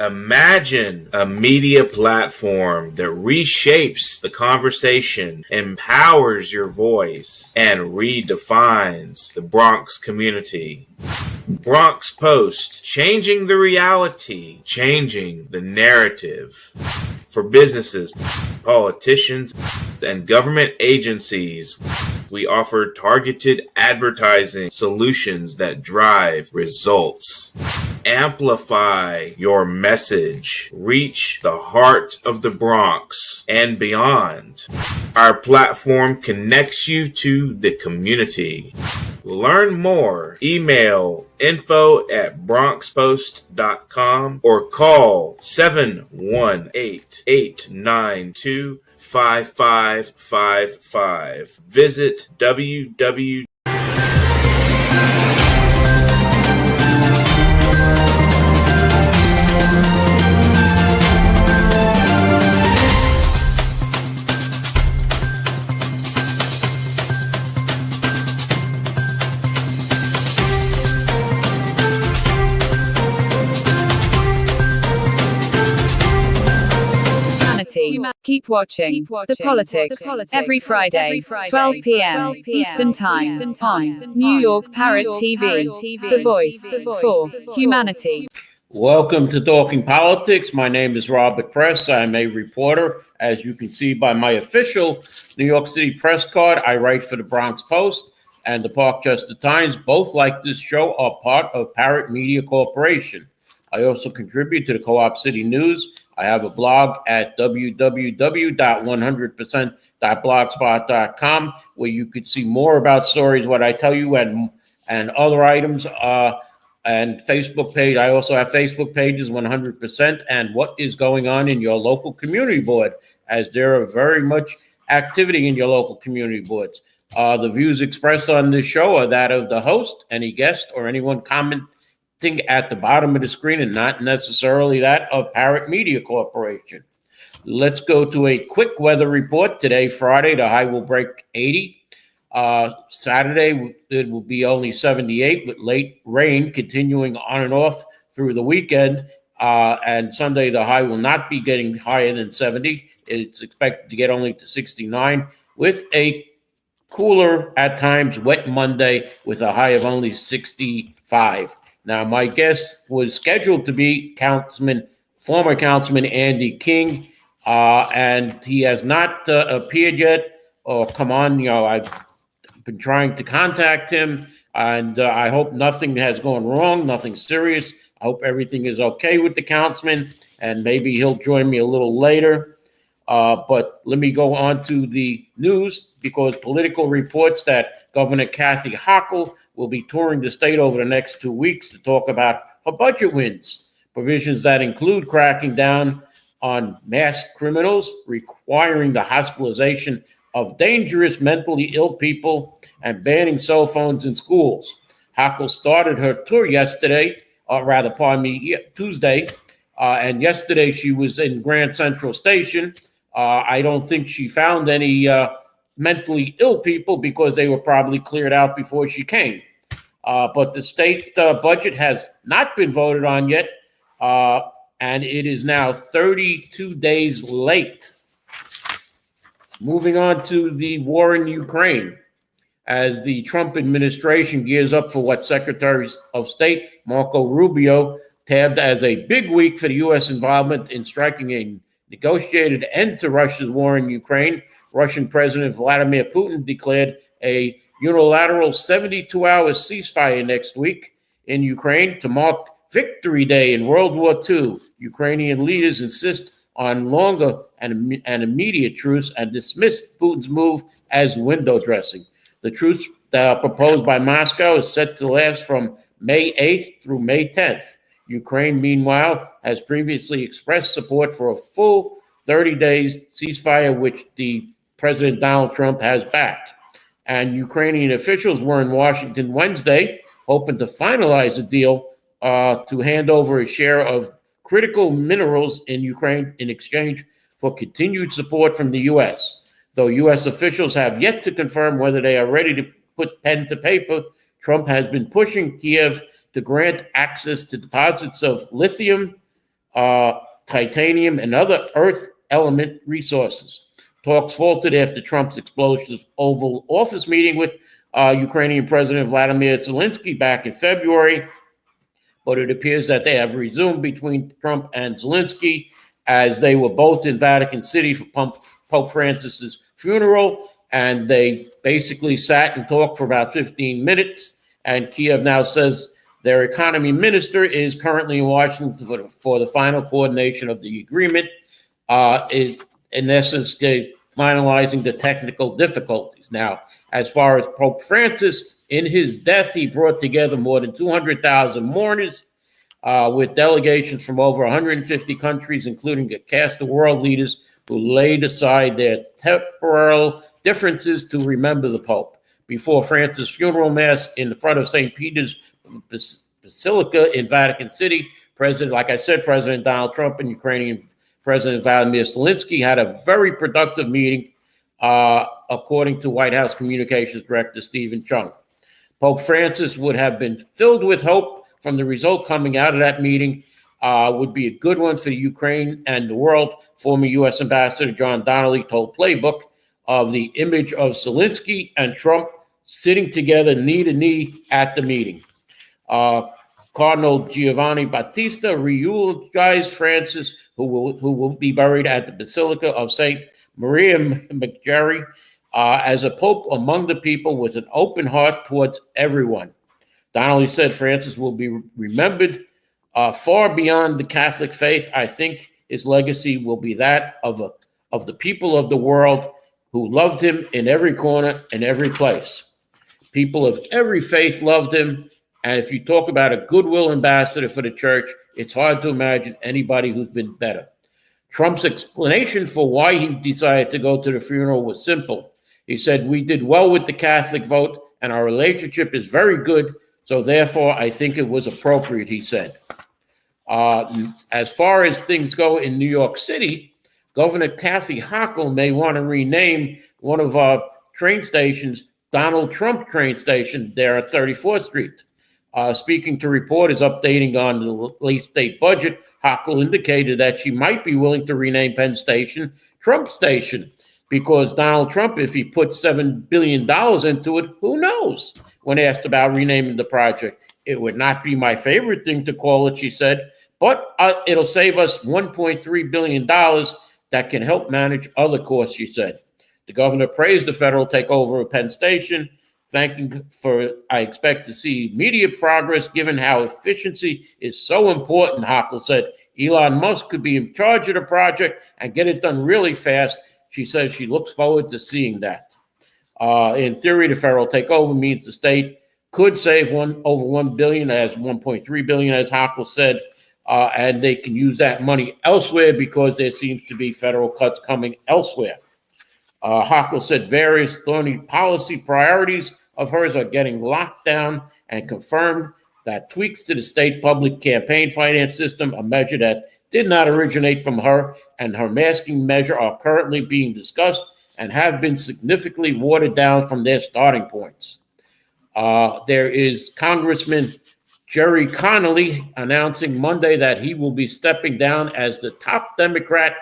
Imagine a media platform that reshapes the conversation, empowers your voice, and redefines the Bronx community. Bronx Post, changing the reality, changing the narrative. For businesses, politicians, and government agencies, we offer targeted advertising solutions that drive results. Amplify your message. Reach the heart of the Bronx and beyond. Our platform connects you to the community. Learn more. Email info@bronxpost.com or call 718-892-5555. Visit www. Keep watching The Politics every Friday, 12 p.m. Eastern Time on New York Parrot TV, the voice for humanity. Welcome to Talking Politics. My name is Robert Press. I'm a reporter. As you can see by my official New York City press card, I write for the Bronx Post and the Parkchester Times. Both, like this show, are part of Parrot Media Corporation. I also contribute to the Co-op City News. I have a blog at www.100%.blogspot.com where you could see more about stories, what I tell you, and other items. And Facebook page. I also have Facebook pages, 100%, and what is going on in your local community board, as there are very much activity in your local community boards. The views expressed on this show are that of the host, any guest, or anyone commenting at the bottom of the screen, and not necessarily that of Parrot Media Corporation. Let's go to a quick weather report. Today, Friday, the high will break 80. Saturday, it will be only 78 with late rain continuing on and off through the weekend. And Sunday, the high will not be getting higher than 70. It's expected to get only to 69 with a cooler, at times wet Monday with a high of only 65. Now, my guest was scheduled to be former Councilman Andy King, and he has not appeared yet or come on. I've been trying to contact him, and I hope nothing has gone wrong, nothing serious. I hope everything is okay with the councilman, and maybe he'll join me a little later. But let me go on to the news, because political reports that Governor Kathy Hochul will be touring the state over the next 2 weeks to talk about her budget wins, provisions that include cracking down on mass criminals, requiring the hospitalization of dangerous mentally ill people, and banning cell phones in schools. Hochul started her tour Tuesday, and yesterday she was in Grand Central Station. I don't think she found any mentally ill people because they were probably cleared out before she came. But the state budget has not been voted on yet, and it is now 32 days late. Moving on to the war in Ukraine, as the Trump administration gears up for what Secretary of State Marco Rubio tabbed as a big week for the U.S. involvement in striking a negotiated end to Russia's war in Ukraine. Russian President Vladimir Putin declared a unilateral 72-hour ceasefire next week in Ukraine to mark Victory Day in World War II. Ukrainian leaders insist on longer and immediate truce and dismissed Putin's move as window dressing. The truce proposed by Moscow is set to last from May 8th through May 10th. Ukraine, meanwhile, has previously expressed support for a full 30 days ceasefire, which the President Donald Trump has backed. And Ukrainian officials were in Washington Wednesday, hoping to finalize a deal to hand over a share of critical minerals in Ukraine in exchange for continued support from the U.S. Though U.S. officials have yet to confirm whether they are ready to put pen to paper, Trump has been pushing Kiev to grant access to deposits of lithium titanium, and other earth element resources. Talks faltered after Trump's explosive Oval Office meeting with Ukrainian President Vladimir Zelensky back in February, but it appears that they have resumed between Trump and Zelensky as they were both in Vatican City for Pope Francis's funeral, and they basically sat and talked for about 15 minutes, and Kiev now says their economy minister is currently in Washington for the final coordination of the agreement, in essence, finalizing the technical difficulties. Now, as far as Pope Francis, in his death, he brought together more than 200,000 mourners with delegations from over 150 countries, including a cast of world leaders who laid aside their temporal differences to remember the Pope. Before Francis' funeral mass in the front of St. Peter's Basilica in Vatican City, President Donald Trump and Ukrainian President Vladimir Zelensky had a very productive meeting, according to White House Communications Director Stephen Chung. Pope Francis would have been filled with hope from the result coming out of that meeting. Would be a good one for the Ukraine and the world. Former U.S. Ambassador John Donnelly told Playbook of the image of Zelensky and Trump sitting together knee to knee at the meeting. Cardinal Giovanni Battista eulogized Francis, who will be buried at the Basilica of St. Maria Maggiore, as a pope among the people with an open heart towards everyone. Donnelly said Francis will be remembered far beyond the Catholic faith. I think his legacy will be that of the people of the world who loved him in every corner and every place. People of every faith loved him. And if you talk about a goodwill ambassador for the church, it's hard to imagine anybody who's been better. Trump's explanation for why he decided to go to the funeral was simple. He said, "We did well with the Catholic vote, and our relationship is very good, so therefore I think it was appropriate," he said. As far as things go in New York City, Governor Kathy Hochul may want to rename one of our train stations Donald Trump train station there at 34th Street. Speaking to reporters updating on the late state budget, Hochul indicated that she might be willing to rename Penn Station Trump Station because Donald Trump, if he put $7 billion into it, who knows? When asked about renaming the project, "It would not be my favorite thing to call it," she said, "but it'll save us $1.3 billion that can help manage other costs," she said. The governor praised the federal takeover of Penn Station, thanking for, "I expect to see immediate progress given how efficiency is so important," Hochul said. Elon Musk could be in charge of the project and get it done really fast. She says she looks forward to seeing that. In theory, the federal takeover means the state could save over $1 billion, as $1.3 billion, as Hochul said, and they can use that money elsewhere because there seems to be federal cuts coming elsewhere. Hochul said various thorny policy priorities of hers are getting locked down and confirmed that tweaks to the state public campaign finance system, a measure that did not originate from her, and her masking measure are currently being discussed and have been significantly watered down from their starting points. There is Congressman Jerry Connolly announcing Monday that he will be stepping down as the top Democrat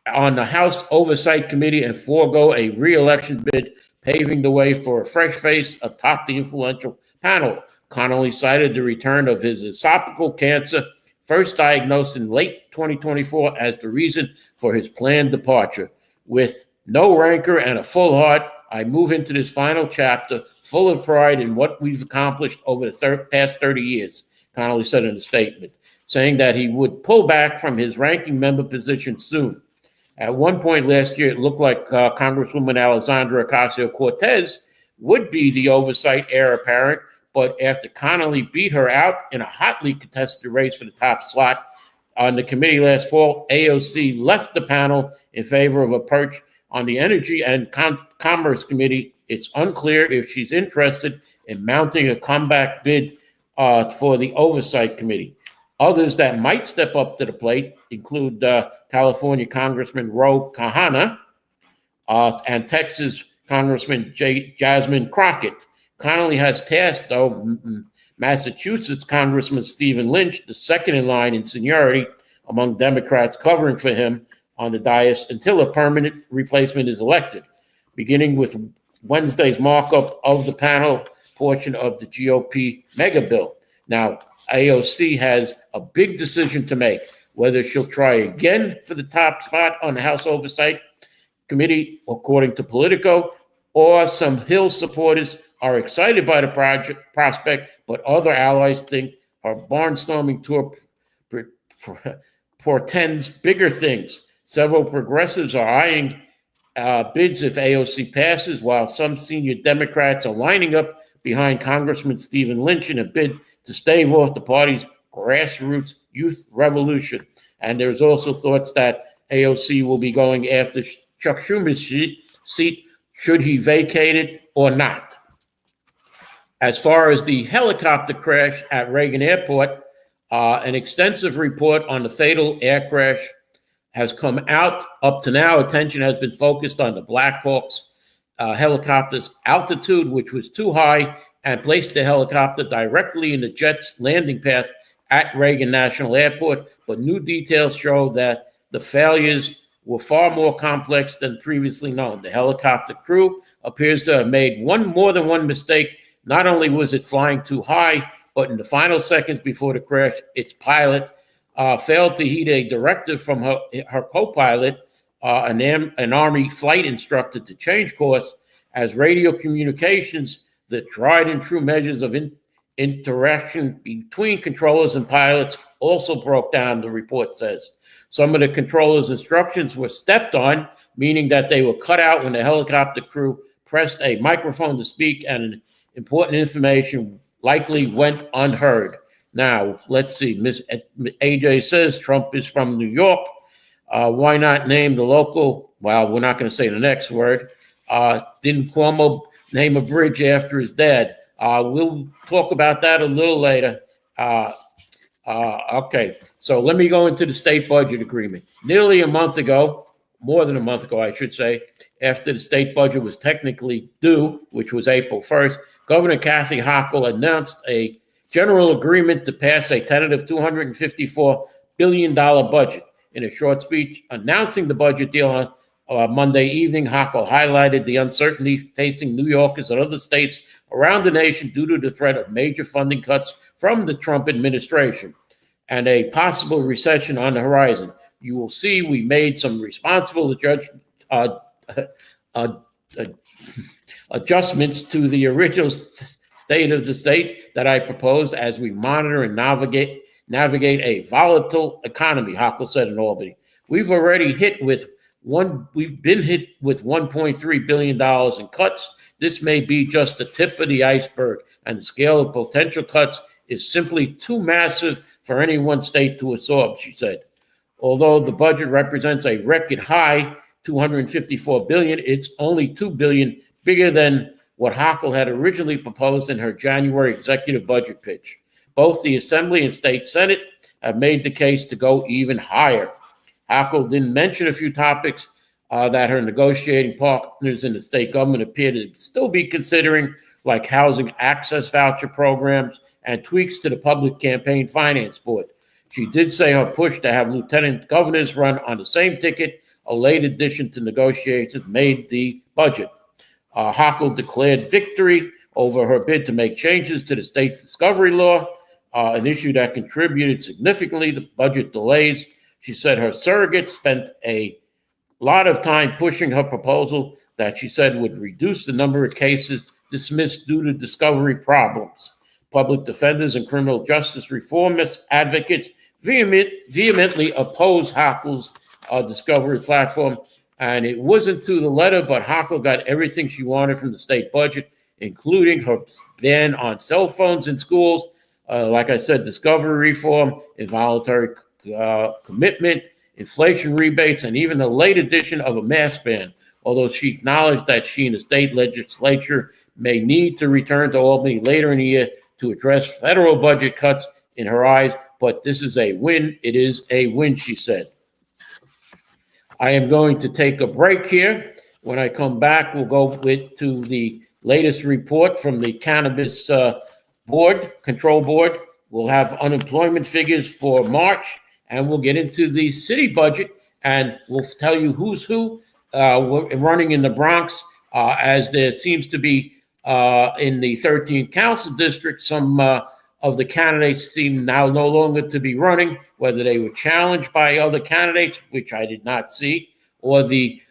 on the House Oversight Committee and forego a re-election bid, paving the way for a fresh face atop the influential panel. Connolly cited the return of his esophageal cancer, first diagnosed in late 2024, as the reason for his planned departure. "With no rancor and a full heart, I move into this final chapter full of pride in what we've accomplished over the past 30 years, Connolly said in a statement, saying that he would pull back from his ranking member position soon. At one point last year, it looked like Congresswoman Alexandra Ocasio-Cortez would be the oversight heir apparent, but after Connolly beat her out in a hotly contested race for the top slot on the committee last fall, AOC left the panel in favor of a perch on the Energy and Commerce Committee. It's unclear if she's interested in mounting a comeback bid for the Oversight Committee. Others that might step up to the plate include California Congressman Ro Khanna and Texas Congressman Jasmine Crockett. Connolly has tasked, though, Massachusetts Congressman Stephen Lynch, the second in line in seniority among Democrats covering for him on the dais until a permanent replacement is elected, beginning with Wednesday's markup of the panel portion of the GOP mega bill. Now, AOC has a big decision to make, whether she'll try again for the top spot on the House Oversight Committee, according to Politico, or some Hill supporters are excited by the prospect, but other allies think her barnstorming tour portends bigger things. Several progressives are eyeing bids if AOC passes, while some senior Democrats are lining up behind Congressman Stephen Lynch in a bid to stave off the party's grassroots youth revolution. And there's also thoughts that AOC will be going after Chuck Schumer's seat should he vacate it or not. As far as the helicopter crash at Reagan Airport, an extensive report on the fatal air crash has come out. Up to now, attention has been focused on the Black Hawk's helicopter's altitude, which was too high, and placed the helicopter directly in the jet's landing path at Reagan National Airport. But new details show that the failures were far more complex than previously known. The helicopter crew appears to have made more than one mistake. Not only was it flying too high, but in the final seconds before the crash, its pilot failed to heed a directive from her co-pilot, an Army flight instructor, to change course, as radio communications, the tried and true measures of interaction between controllers and pilots, also broke down, the report says. Some of the controllers' instructions were stepped on, meaning that they were cut out when the helicopter crew pressed a microphone to speak, and important information likely went unheard. Now, let's see. Miss AJ says Trump is from New York. Why not name the local? Well, we're not going to say the next word. Didn't Cuomo name a bridge after his dad? We'll talk about that a little later. Okay, so let me go into the state budget agreement. Nearly a month ago, more than a month ago, I should say, after the state budget was technically due, which was April 1st, Governor Kathy Hochul announced a general agreement to pass a tentative $254 billion budget. In a short speech announcing the budget deal on Monday evening, Hochul highlighted the uncertainty facing New Yorkers and other states around the nation due to the threat of major funding cuts from the Trump administration and a possible recession on the horizon. You will see we made some responsible adjustments to the original state of the state that I proposed as we monitor and navigate a volatile economy, Hochul said in Albany. We've been hit with $1.3 billion in cuts. This may be just the tip of the iceberg, and the scale of potential cuts is simply too massive for any one state to absorb, she said. Although the budget represents a record high, $254 billion, it's only $2 billion bigger than what Hochul had originally proposed in her January executive budget pitch. Both the Assembly and State Senate have made the case to go even higher. Hochul didn't mention a few topics that her negotiating partners in the state government appear to still be considering, like housing access voucher programs and tweaks to the public campaign finance board. She did say her push to have lieutenant governors run on the same ticket, a late addition to negotiations, made the budget. Hochul declared victory over her bid to make changes to the state discovery law, an issue that contributed significantly to budget delays. She said her surrogate spent a lot of time pushing her proposal that she said would reduce the number of cases dismissed due to discovery problems. Public defenders and criminal justice reformist advocates vehemently oppose Hochul's discovery platform, and it wasn't to the letter, but Hochul got everything she wanted from the state budget, including her ban on cell phones in schools, like I said, discovery reform, involuntary commitment, inflation rebates, and even the late addition of a mask ban, although she acknowledged that she and the state legislature may need to return to Albany later in the year to address federal budget cuts in her eyes. But this is a win. It is a win, she said. I am going to take a break here. When I come back, we'll go to the latest report from the Cannabis Control Board. We'll have unemployment figures for March and we'll get into the city budget, and we'll tell you who's who running in the Bronx, as there seems to be in the 13th council district, some of the candidates seem now no longer to be running, whether they were challenged by other candidates, which I did not see, or the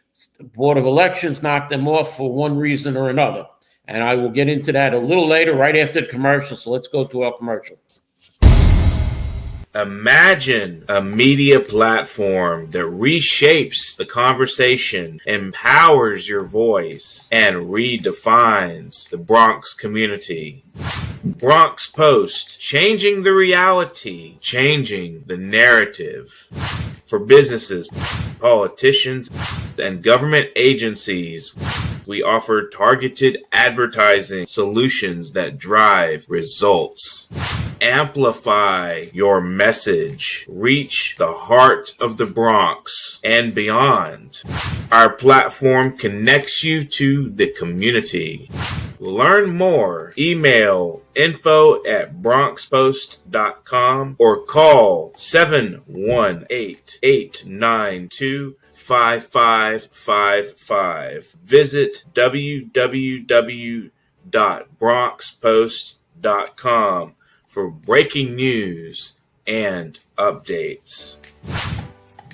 Board of Elections knocked them off for one reason or another. And I will get into that a little later, right after the commercial. So let's go to our commercial. Imagine a media platform that reshapes the conversation, empowers your voice, and redefines the Bronx community. Bronx Post, changing the reality, changing the narrative. For businesses, politicians, and government agencies, we offer targeted advertising solutions that drive results. Amplify your message. Reach the heart of the Bronx and beyond. Our platform connects you to the community. Learn more. Email info@bronxpost.com or call 718-892-5555. Visit www.bronxpost.com for breaking news and updates.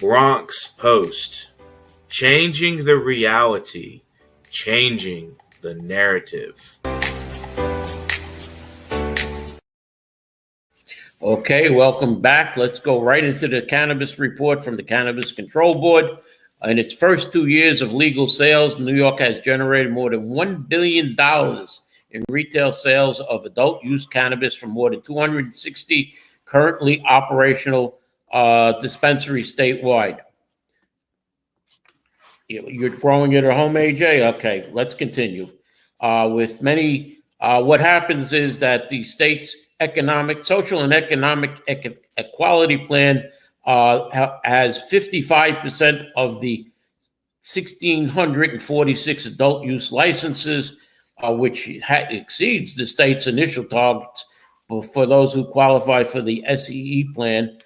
Bronx Post, changing the reality, changing the narrative. Okay, welcome back. Let's go right into the cannabis report from the Cannabis Control Board. In its first 2 years of legal sales, New York has generated more than $1 billion in retail sales of adult use cannabis from more than 260 currently operational dispensaries statewide. You're growing it at home, AJ? Okay, let's continue. With many, what happens is that the state's social and economic equality plan has 55% of the 1,646 adult use licenses, which exceeds the state's initial targets for those who qualify for the SEE plan,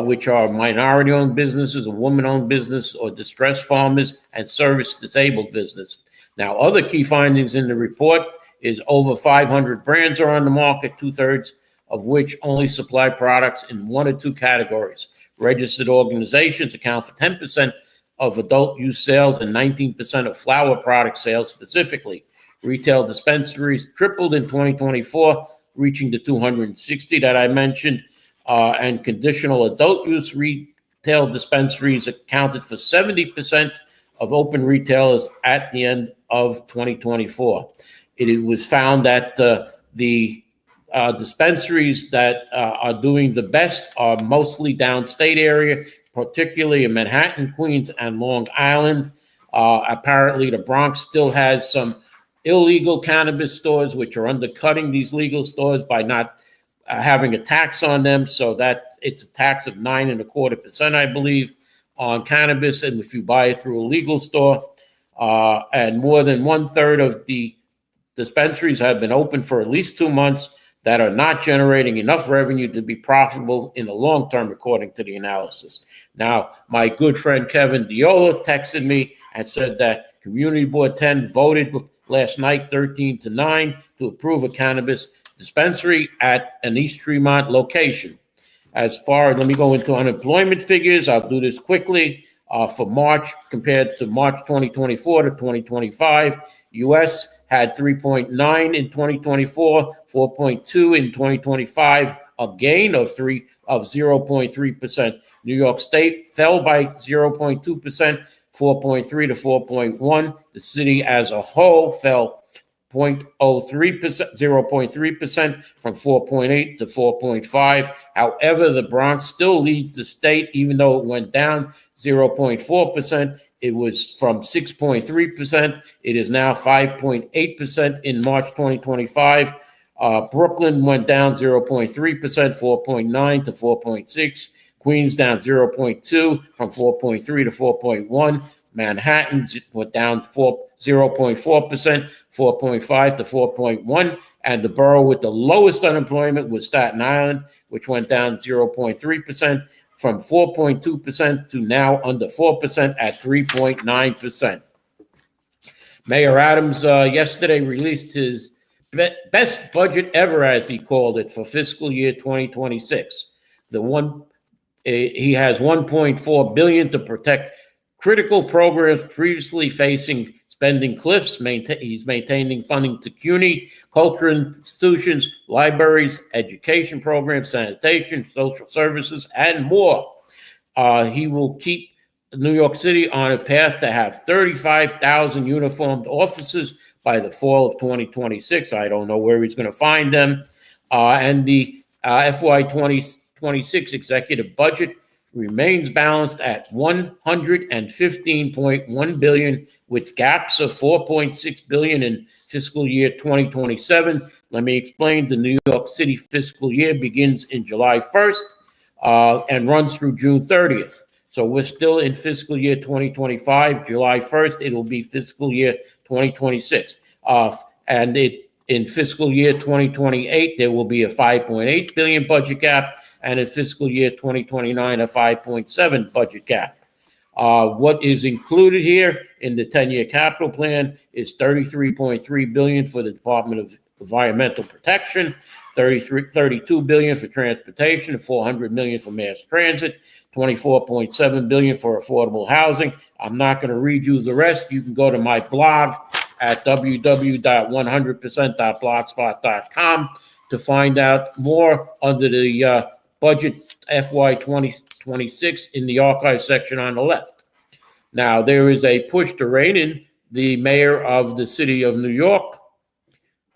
which are minority-owned businesses, a woman-owned business, or distressed farmers and service-disabled business. Now, other key findings in the report is over 500 brands are on the market, 2/3 of which only supply products in one or two categories. Registered organizations account for 10% of adult use sales and 19% of flower product sales specifically. Retail dispensaries tripled in 2024, reaching the 260 that I mentioned, and conditional adult use retail dispensaries accounted for 70% of open retailers at the end of 2024. It was found that the dispensaries that are doing the best are mostly downstate area, particularly in Manhattan, Queens, and Long Island. Apparently, the Bronx still has some illegal cannabis stores, which are undercutting these legal stores by not having a tax on them. So that it's a tax of 9.25%, I believe, on cannabis. And if you buy it through a legal store, and more than 1/3 of the dispensaries have been open for at least 2 months that are not generating enough revenue to be profitable in the long term, according to the analysis. Now, my good friend Kevin Diola texted me and said that Community Board 10 voted last night 13-9 to approve a cannabis dispensary at an East Tremont location. Let me go into unemployment figures. I'll do this quickly. For March, compared to March 2024 to 2025, U.S. had 3.9 in 2024, 4.2 in 2025, a gain of 0.3%. New York State fell by 0.2%, 4.3 to 4.1. The city as a whole fell 0.3% from 4.8 to 4.5. However, the Bronx still leads the state, even though it went down 0.4%. It was from 6.3%. It is now 5.8% in March 2025. Brooklyn went down 0.3%, 4.9 to 4.6. Queens down 0.2 from 4.3 to 4.1. Manhattan went down 0.4%, 4.5 to 4.1. And the borough with the lowest unemployment was Staten Island, which went down 0.3%, from 4.2% to now under 4% at 3.9%. Mayor Adams yesterday released his best budget ever, as he called it, for fiscal year 2026. He has $1.4 billion to protect critical programs previously facing spending cliffs. He's maintaining funding to CUNY, cultural institutions, libraries, education programs, sanitation, social services, and more. He will keep New York City on a path to have 35,000 uniformed officers by the fall of 2026. I don't know where he's going to find them. And the FY 2026 executive budget remains balanced at $115.1 billion, with gaps of $4.6 billion in fiscal year 2027. Let me explain. The New York City fiscal year begins in July 1st and runs through June 30th. So we're still in fiscal year 2025. July 1st, it'll be fiscal year 2026. And in fiscal year 2028, there will be a $5.8 billion budget gap, and in fiscal year 2029, a $5.7 budget gap. What is included here in the 10-year capital plan is $33.3 billion for the Department of Environmental Protection, $32 billion for transportation, $400 million for mass transit, $24.7 billion for affordable housing. I'm not going to read you the rest. You can go to my blog at www.100%.blogspot.com to find out more under the budget FY 2026 in the archive section on the left. Now, there is a push to rein in the mayor of the city of New York,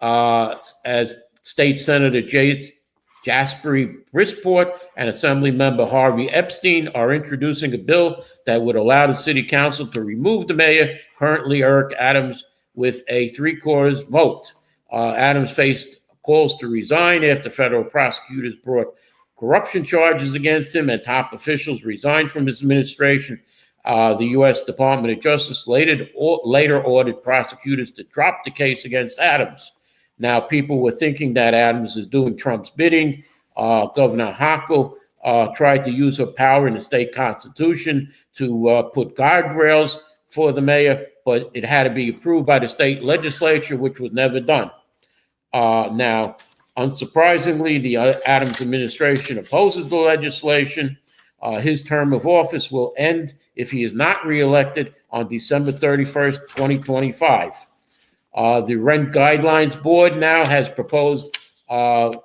as State Senator Jasperi Brisport and Assembly Member Harvey Epstein are introducing a bill that would allow the city council to remove the mayor, currently Eric Adams, with a 3/4 vote. Adams faced calls to resign after federal prosecutors brought corruption charges against him and top officials resigned from his administration. The U.S. Department of Justice later ordered prosecutors to drop the case against Adams. Now, people were thinking that Adams is doing Trump's bidding. Governor Hochul tried to use her power in the state constitution to put guardrails for the mayor, but it had to be approved by the state legislature, which was never done. Now, unsurprisingly, the Adams administration opposes the legislation. His term of office will end if he is not reelected on December 31st, 2025. The Rent Guidelines Board now has proposed to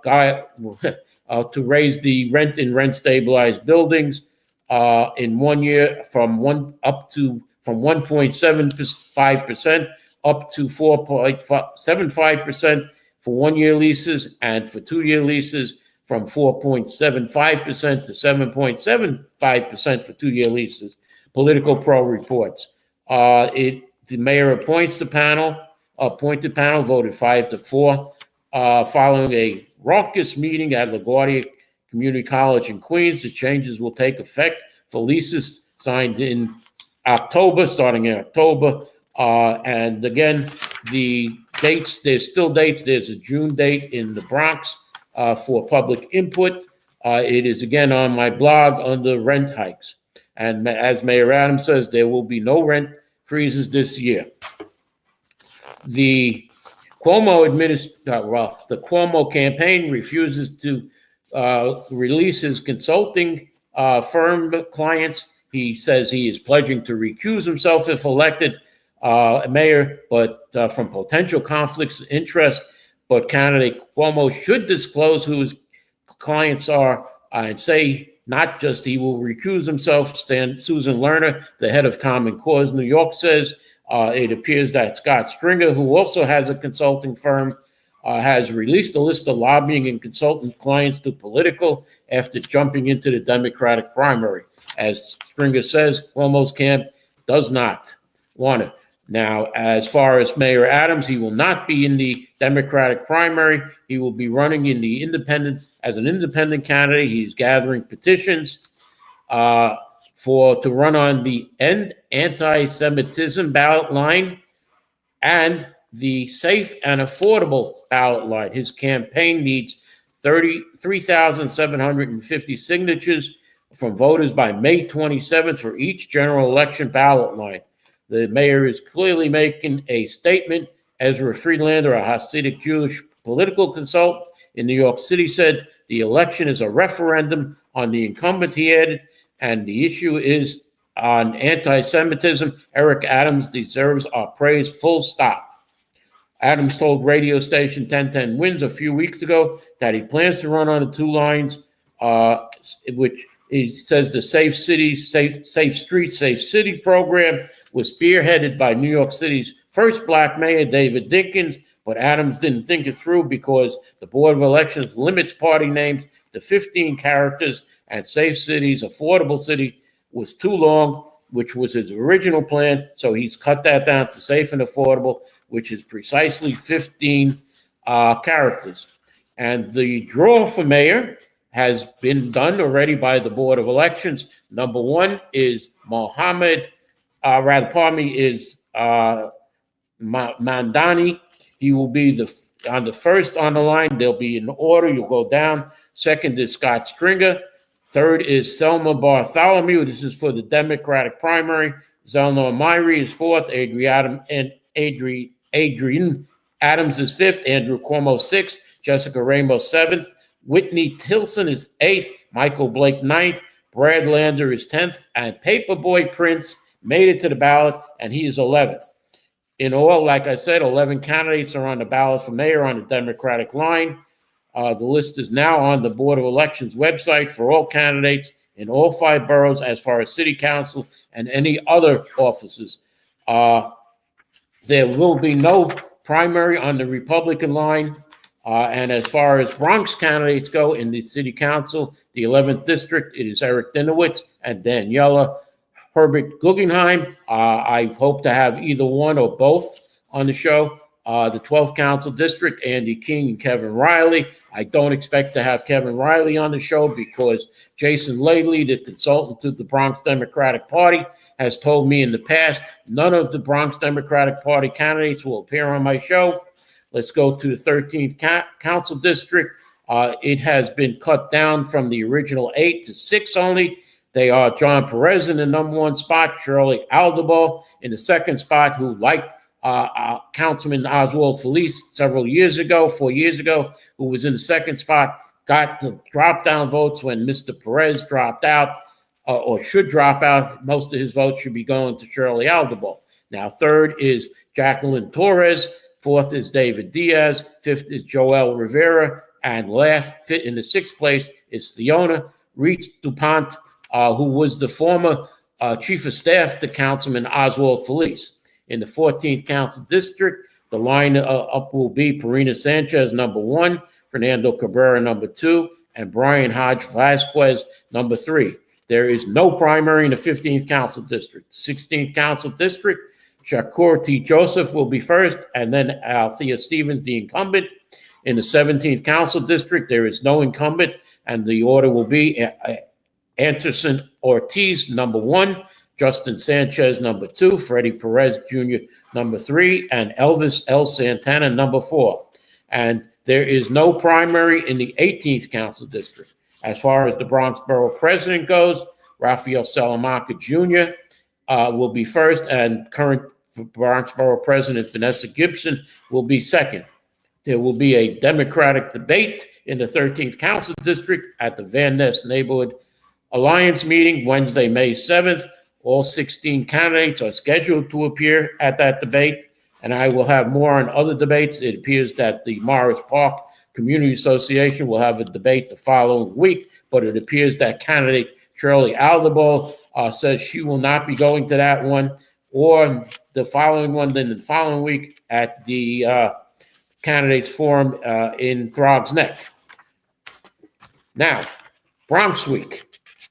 raise the rent in rent-stabilized buildings in 1 year from 1.75% up to 4.75% for 1-year leases, and for 2-year leases from 4.75% to 7.75% for 2-year leases. Political Pro reports. The mayor appointed panel voted 5-4, following a raucous meeting at LaGuardia Community College in Queens. The changes will take effect for leases signed in October, starting in October. And again, the dates, there's still dates. There's a June date in the Bronx for public input. It is again on my blog under rent hikes. And as Mayor Adams says, there will be no rent freezes this year. The Cuomo campaign refuses to release his consulting firm clients. He says he is pledging to recuse himself if elected mayor, but from potential conflicts of interest. But candidate Cuomo should disclose who his clients are and say not just he will recuse himself. Susan Lerner, the head of Common Cause New York, says it appears that Scott Stringer, who also has a consulting firm, has released a list of lobbying and consultant clients to Political after jumping into the Democratic primary. As Stringer says, Cuomo's camp does not want it. Now, as far as Mayor Adams, he will not be in the Democratic primary. He will be running in the as an independent candidate. He's gathering petitions to run on the End Anti-Semitism ballot line and the Safe and Affordable ballot line. His campaign needs 3,750 signatures from voters by May 27th for each general election ballot line. The mayor is clearly making a statement. Ezra Friedlander, a Hasidic Jewish political consultant in New York City, said the election is a referendum on the incumbent, he added, and the issue is on anti-Semitism. Eric Adams deserves our praise, full stop. Adams told radio station 1010 Wins a few weeks ago that he plans to run on the two lines, which he says the Safe City, Safe Streets, Safe City program was spearheaded by New York City's first black mayor, David Dinkins, but Adams didn't think it through because the Board of Elections limits party names to 15 characters, and Safe City's Affordable City was too long, which was his original plan, so he's cut that down to Safe and Affordable, which is precisely 15 characters. And the draw for mayor has been done already by the Board of Elections. Number one is Mandani. He will be on the first on the line. There'll be an order. You'll go down. Second is Scott Stringer. Third is Selma Bartholomew. This is for the Democratic primary. Zelnor Myrie is fourth. Adrian Adams is fifth. Andrew Cuomo sixth. Jessica Ramos seventh. Whitney Tilson is eighth. Michael Blake ninth. Brad Lander is 10th. And Paperboy Prince made it to the ballot, and he is 11th. In all, like I said, 11 candidates are on the ballot for mayor on the Democratic line. The list is now on the Board of Elections website for all candidates in all 5 boroughs as far as city council and any other offices. There will be no primary on the Republican line. And as far as Bronx candidates go in the city council, the 11th district, it is Eric Dinowitz and Daniela Herbert Guggenheim. I hope to have either one or both on the show. The 12th Council District, Andy King and Kevin Riley. I don't expect to have Kevin Riley on the show because Jason Laley, the consultant to the Bronx Democratic Party, has told me in the past none of the Bronx Democratic Party candidates will appear on my show. Let's go to the 13th Council District. It has been cut down from the original 8 to 6 only. They are John Perez in the number 1 spot, Shirley Aldabo in the 2nd spot, who, like Councilman Oswald Felice 4 years ago, who was in the 2nd spot, got the drop-down votes when Mr. Perez dropped out, or should drop out. Most of his votes should be going to Shirley Aldabo. Now, 3rd is Jacqueline Torres. 4th is David Diaz. 5th is Joel Rivera. And last, in the 6th place, is Fiona Reitz DuPont, who was the former chief of staff to Councilman Oswald Felice. In the 14th Council District, the line up will be Parina Sanchez, number 1, Fernando Cabrera, number 2, and Brian Hodge Vasquez, number 3. There is no primary in the 15th Council District. 16th Council District, Shakur T. Joseph will be first, and then Althea Stevens, the incumbent. In the 17th Council District, there is no incumbent, and the order will be Anderson Ortiz, number 1, Justin Sanchez, number 2, Freddie Perez Jr., number 3, and Elvis L. Santana, number 4. And there is no primary in the 18th Council District. As far as the Bronx Borough President goes, Raphael Salamanca Jr. Will be first, and current Bronx Borough President Vanessa Gibson will be second. There will be a Democratic debate in the 13th Council District at the Van Ness Neighborhood Alliance meeting Wednesday, May 7th. All 16 candidates are scheduled to appear at that debate, and I will have more on other debates. It appears that the Morris Park Community Association will have a debate the following week, but it appears that candidate Shirley Aldabo says she will not be going to that one, or the following one, then the following week at the candidates forum in Throgs Neck. Now, Bronx Week.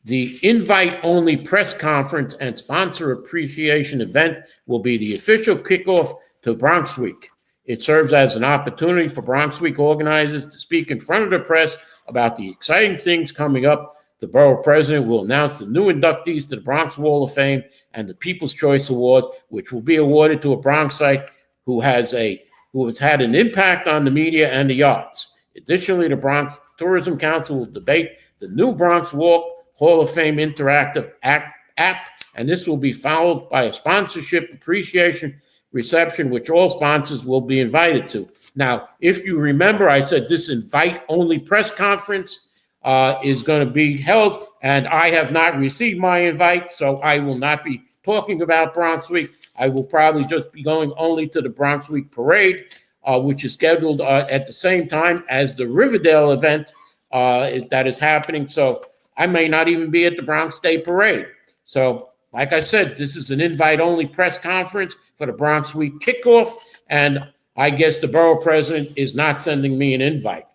The invite-only press conference and sponsor appreciation event will be the official kickoff to Bronx Week. It serves as an opportunity for Bronx Week organizers to speak in front of the press about the exciting things coming up. The borough president will announce the new inductees to the Bronx Wall of Fame and the People's Choice Award, which will be awarded to a Bronxite who has had an impact on the media and the arts. Additionally, the Bronx Tourism Council will debate the new Bronx Walk Hall of Fame interactive app, and this will be followed by a sponsorship appreciation reception, which all sponsors will be invited to. Now, if you remember, I said this invite-only press conference is going to be held, and I have not received my invite, so I will not be talking about Bronx Week. I will probably just be going only to the Bronx Week Parade, which is scheduled at the same time as the Riverdale event that is happening. So I may not even be at the Bronx Day Parade. So, like I said, this is an invite-only press conference for the Bronx Week kickoff, and I guess the borough president is not sending me an invite.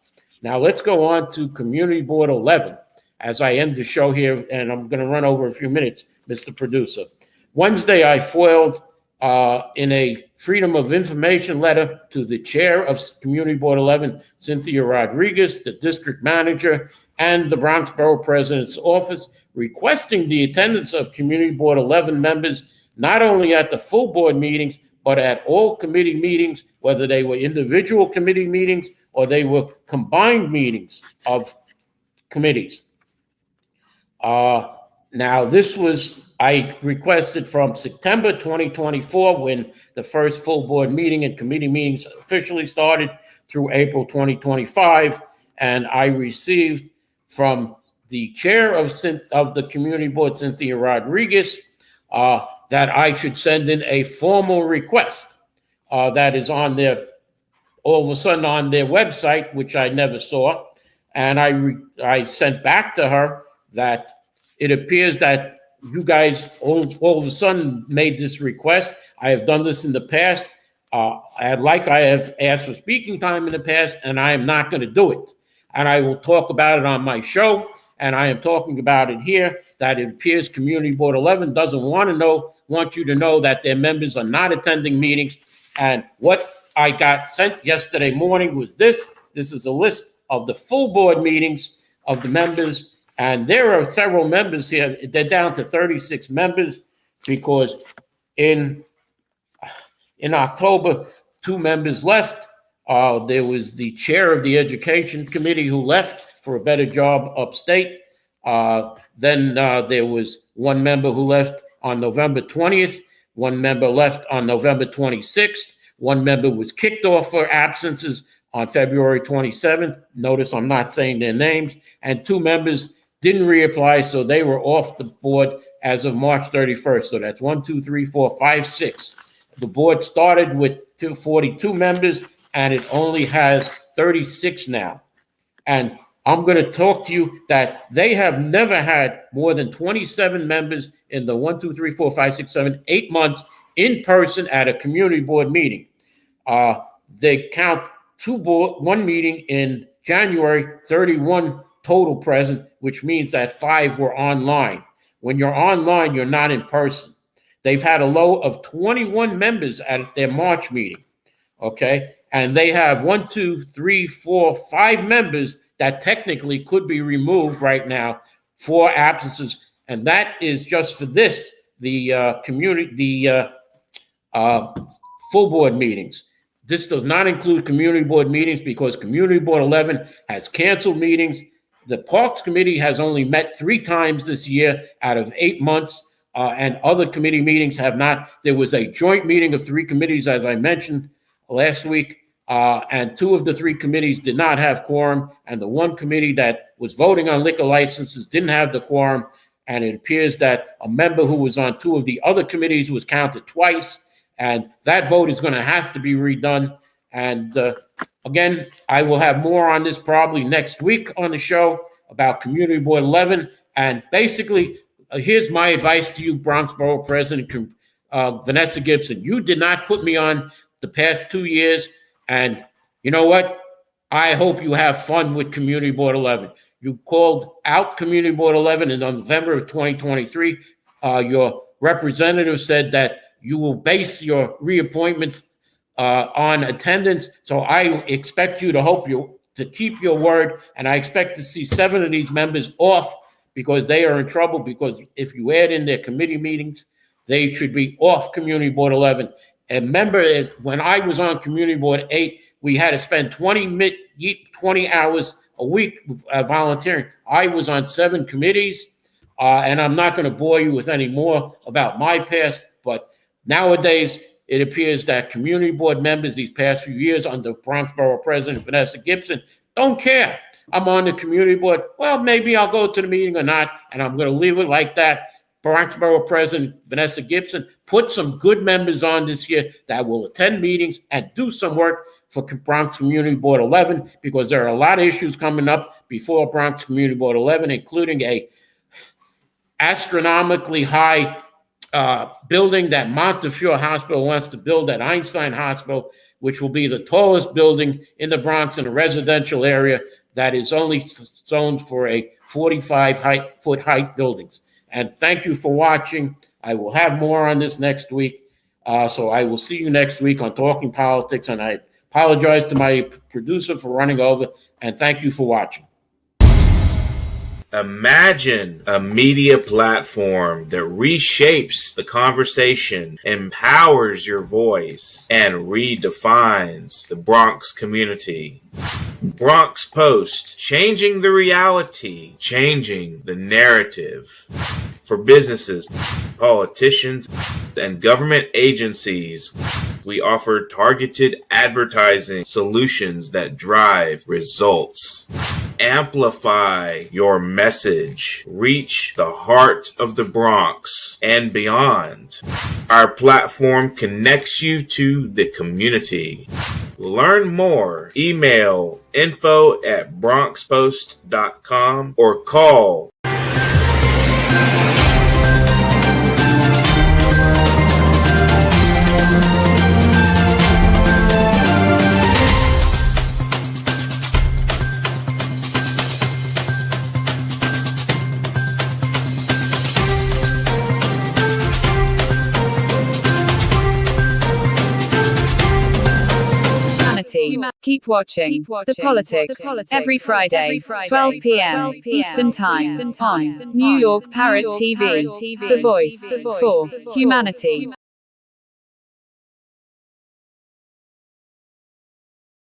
Now, let's go on to Community Board 11 as I end the show here, and I'm going to run over a few minutes, Mr. Producer. Wednesday, I foiled in a Freedom of Information letter to the chair of Community Board 11, Cynthia Rodriguez, the district manager, and the Bronx Borough President's office, requesting the attendance of Community Board 11 members, not only at the full board meetings, but at all committee meetings, whether they were individual committee meetings or they were combined meetings of committees. Now, this was, I requested from September 2024, when the first full board meeting and committee meetings officially started, through April 2025, and I received from the chair of the community board, Cynthia Rodriguez, that I should send in a formal request that is on their, all of a sudden on their website, which I never saw. And I sent back to her that it appears that you guys all of a sudden made this request. I have done this in the past. I have asked for speaking time in the past, and I am not going to do it. And I will talk about it on my show. And I am talking about it here, that it appears Community Board 11 doesn't want you to know that their members are not attending meetings. And what I got sent yesterday morning was this. This is a list of the full board meetings of the members. And there are several members here. They're down to 36 members because in October, 2 members left. There was the chair of the Education Committee who left for a better job upstate. Then there was 1 member who left on November 20th. 1 member left on November 26th. 1 member was kicked off for absences on February 27th. Notice I'm not saying their names. And 2 members didn't reapply, so they were off the board as of March 31st. So that's 1, 2, 3, 4, 5, 6. The board started with 42 members, and it only has 36 now. And I'm going to talk to you that they have never had more than 27 members in the 1, 2, 3, 4, 5, 6, 7, 8 months in person at a community board meeting. They count 1 meeting in January, 31 total present, which means that 5 were online. When you're online, you're not in person. They've had a low of 21 members at their March meeting. Okay. And they have 1, 2, 3, 4, 5 members that technically could be removed right now for absences. And that is just for this, the full board meetings. This does not include community board meetings because Community Board 11 has canceled meetings. The Parks Committee has only met 3 times this year out of 8 months, and other committee meetings have not. There was a joint meeting of 3 committees, as I mentioned last week, and 2 of the 3 committees did not have quorum, and the 1 committee that was voting on liquor licenses didn't have the quorum, and it appears that a member who was on 2 of the other committees was counted twice, and that vote is going to have to be redone. And again, I will have more on this probably next week on the show about Community Board 11. And basically, here's my advice to you, Bronx Borough President Vanessa Gibson. You did not put me on the past 2 years. And you know what? I hope you have fun with Community Board 11. You called out Community Board 11 in November of 2023. Your representative said that you will base your reappointments on attendance. So I expect you to keep your word. And I expect to see 7 of these members off because they are in trouble. Because if you add in their committee meetings, they should be off Community Board 11. And remember, when I was on Community Board 8, we had to spend 20 hours a week volunteering. I was on 7 committees. And I'm not going to bore you with any more about my past, but nowadays it appears that community board members these past few years under Bronx Borough President Vanessa Gibson don't care. I'm on the community board. Well, maybe I'll go to the meeting or not, and I'm going to leave it like that. Bronx Borough President Vanessa Gibson put some good members on this year that will attend meetings and do some work for Bronx Community Board 11, because there are a lot of issues coming up before Bronx Community Board 11, including a astronomically high building that Montefiore Hospital wants to build at Einstein Hospital, which will be the tallest building in the Bronx in a residential area that is only zoned for a 45-foot height buildings. And thank you for watching. I will have more on this next week. So I will see you next week on Talking Politics. And I apologize to my producer for running over. And thank you for watching. Imagine a media platform that reshapes the conversation, empowers your voice, and redefines the Bronx community. Bronx Post, changing the reality, changing the narrative. For businesses, politicians, and government agencies, we offer targeted advertising solutions that drive results. Amplify your message. Reach the heart of the Bronx and beyond. Our platform connects you to the community. Learn more. Email info@bronxpost.com or call Keep watching The Politics every Friday, 12 p.m. Eastern Time on New York Parrot TV, the voice for humanity.